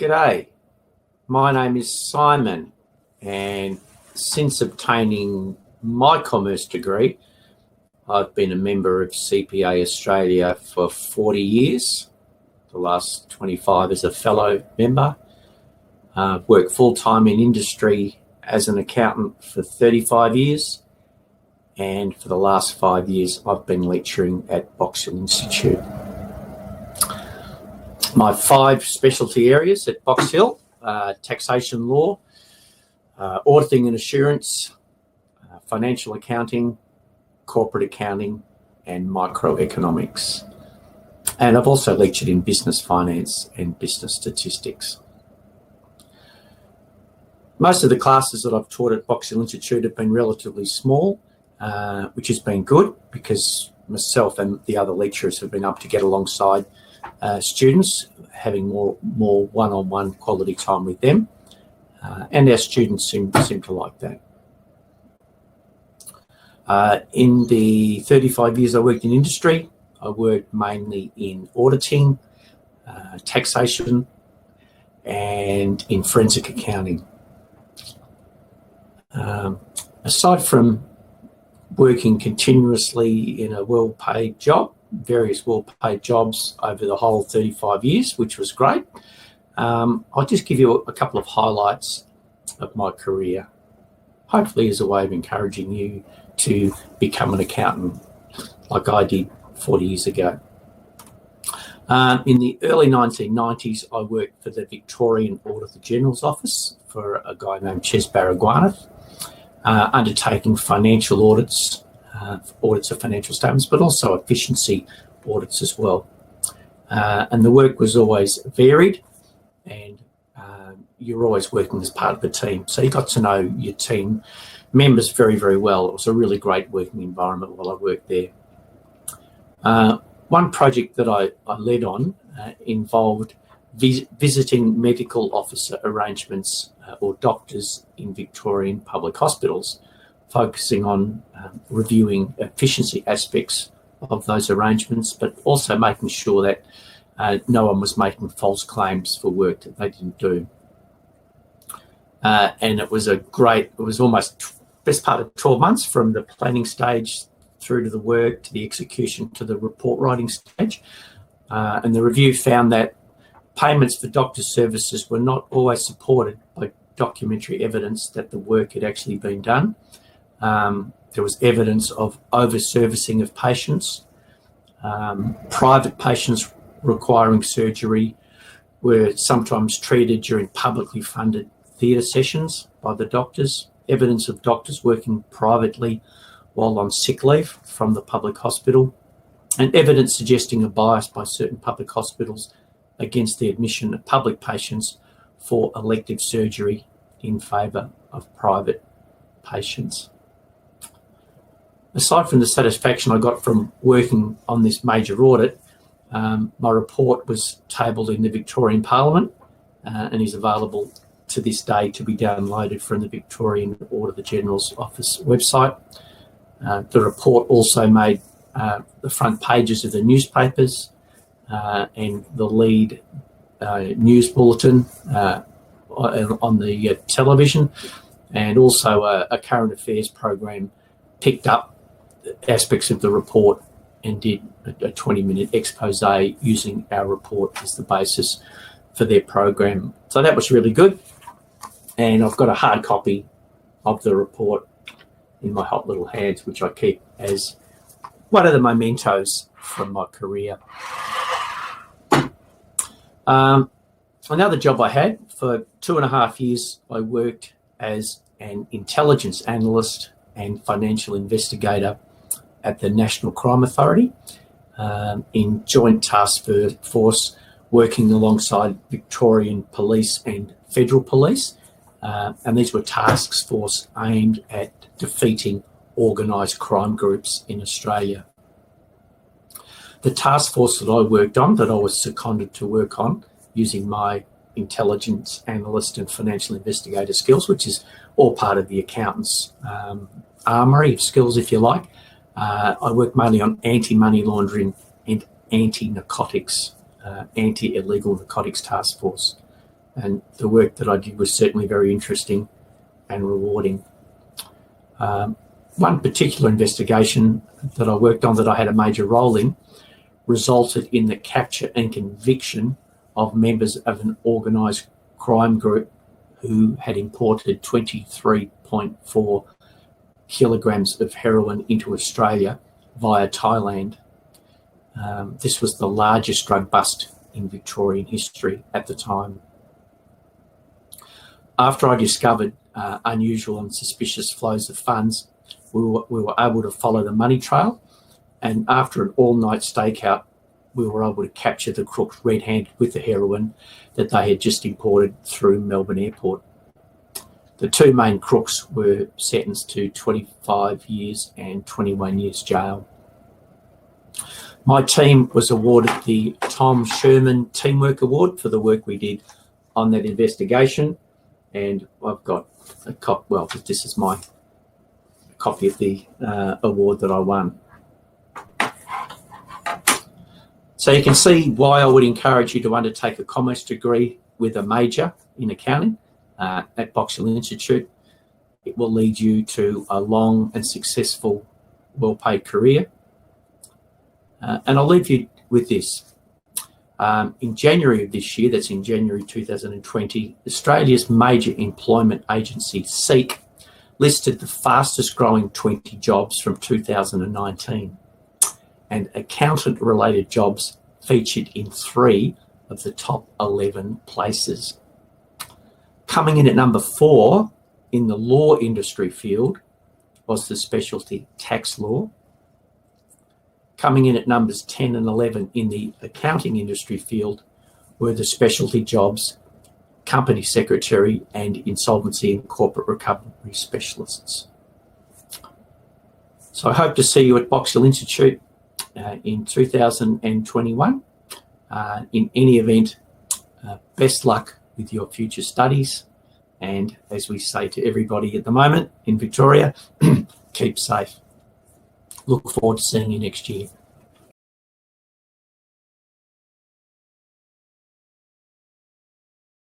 G'day, my name is Simon, and since obtaining my commerce degree, I've been a member of CPA Australia for 40 years, the last 25 as a fellow member. Worked full-time in industry as an accountant for 35 years, and for the last 5 years I've been lecturing at Box Hill Institute. My 5 specialty areas at Box Hill: taxation law, auditing and assurance, financial accounting, corporate accounting, and microeconomics. And I've also lectured in business finance and business statistics. Most of the classes that I've taught at Box Hill Institute have been relatively small, which has been good because myself and the other lecturers have been able to get alongside students, having more one-on-one quality time with them, and our students seem to like that. In the 35 years I worked in industry, I worked mainly in auditing, taxation, and in forensic accounting. Aside from working continuously in a well-paid job, various well-paid jobs over the whole 35 years, which was great, I'll just give you a couple of highlights of my career, hopefully as a way of encouraging you to become an accountant like I did 40 years ago. In the early 1990s, I worked for the Victorian Auditor General's Office for a guy named Ches Baragwanath, undertaking financial audits, audits of financial statements, but also efficiency audits as well. And the work was always varied, and you're always working as part of a team. So you got to know your team members very, very well. It was a really great working environment while I worked there. One project that I led on involved visiting medical officer arrangements or doctors in Victorian public hospitals, focusing on reviewing efficiency aspects of those arrangements, but also making sure that no one was making false claims for work that they didn't do. And it was almost best part of 12 months from the planning stage through to the work, to the execution, to the report writing stage. And the review found that payments for doctor services were not always supported by documentary evidence that the work had actually been done. There was evidence of over-servicing of patients. Private patients requiring surgery were sometimes treated during publicly funded theatre sessions by the doctors. Evidence of doctors working privately while on sick leave from the public hospital, and evidence suggesting a bias by certain public hospitals against the admission of public patients for elective surgery in favour of private patients. Aside from the satisfaction I got from working on this major audit, my report was tabled in the Victorian Parliament and is available to this day to be downloaded from the Victorian Auditor General's Office website. The report also made the front pages of the newspapers and the lead news bulletin on the television, and also a current affairs program picked up aspects of the report and did a 20-minute expose using our report as the basis for their program. So that was really good, and I've got a hard copy of the report in my hot little hands, which I keep as one of the mementos from my career. Another job I had, for 2.5 years, I worked as an intelligence analyst and financial investigator at the National Crime Authority in joint task force, working alongside Victorian Police and Federal Police. And these were task force aimed at defeating organised crime groups in Australia. The task force that I worked on, that I was seconded to work on, using my intelligence analyst and financial investigator skills, which is all part of the accountant's armoury of skills, if you like. I worked mainly on anti-money laundering and anti-narcotics, anti-illegal narcotics task force. and the work that I did was certainly very interesting and rewarding. One particular investigation that I worked on that I had a major role in resulted in the capture and conviction of members of an organised crime group who had imported 23.4 kilograms of heroin into Australia via Thailand. This was the largest drug bust in Victorian history at the time. After I discovered unusual and suspicious flows of funds, we were able to follow the money trail, and after an all-night stakeout, we were able to capture the crooks red-handed with the heroin that they had just imported through Melbourne Airport. The two main crooks were sentenced to 25 years and 21 years jail. My team was awarded the Tom Sherman Teamwork Award for the work we did on that investigation, and I've got a copy. Well, this is my copy of the award that I won. So you can see why I would encourage you to undertake a commerce degree with a major in accounting at Box Hill Institute. It will lead you to a long and successful, well-paid career. And I'll leave you with this. In January of this year, that's in January 2020, Australia's major employment agency, SEEK, listed the fastest growing 20 jobs from 2019. And accountant-related jobs featured in 3 of the top 11 places. Coming in at number 4 in the law industry field was the specialty tax law. Coming in at numbers 10 and 11 in the accounting industry field were the specialty jobs, company secretary and insolvency and corporate recovery specialists. So I hope to see you at Box Hill Institute in 2021. In any event, best luck with your future studies. And as we say to everybody at the moment in Victoria, keep safe. Look forward to seeing you next year.